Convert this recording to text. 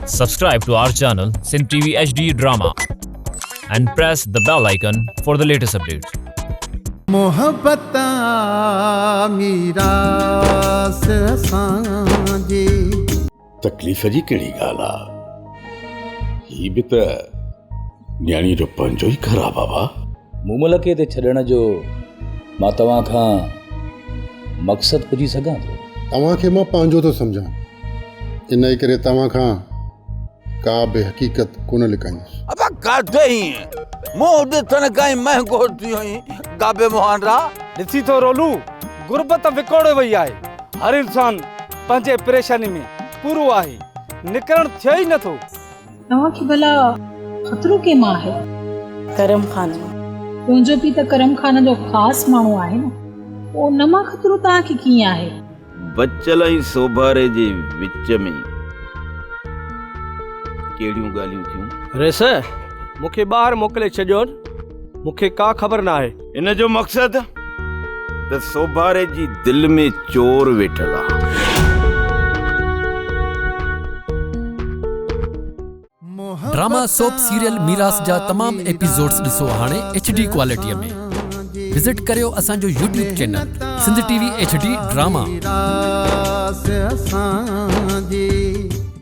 Subscribe to our channel Sindh TV HD Drama and press the bell icon for the latest updates. मोहब्बत मीरा से सांझी तकलीफ़ जी कहिड़ी ॻाल्हि आहे। ही बि त न्याणी जो पंहिंजो ई घर आहे बाबा। मुमलके ते छॾण जो मां तव्हां खां मक़सदु पुछी सघां थो? तव्हांखे मां पंहिंजो थो सम्झां, इन ई करे तव्हां खां का बि हक़ीक़त कोन लिकाईंदुसि। अब काथे ही मुंह ॾिसण काई महंगो थी हुई गाबे मोहनरा ॾिसी थो रोलू, गुरबत विकोड़े वई आहे। हर इंसान पंहिंजे परेशानी में पूरो आहे, निकरण थिए ई नथो। तव्हांखे भला ख़तरो के मां आहे? करम खान तुंहिंजो बि त करम खान जो ख़ासि माण्हू आहे न, पोइ न मां ख़तरो तव्हांखे कीअं आहे? बचल ऐं सोभारे जे विच में कहिड़ियूं ॻाल्हियूं थियूं? रेस मूंखे ॿाहिरि मोकिले छॾियो, मूंखे का ख़बर न आहे। इन जो मक़सदु त सोभारे जी दिलि में चोर वेठल आहे। ड्रामा सोप सीरियल मीरास जा तमाम एपिसोड्स ॾिसो हाणे HD क्वालिटीअ में। विजिट करियो असांजो YouTube channel Sindh TV HD drama. से सांझी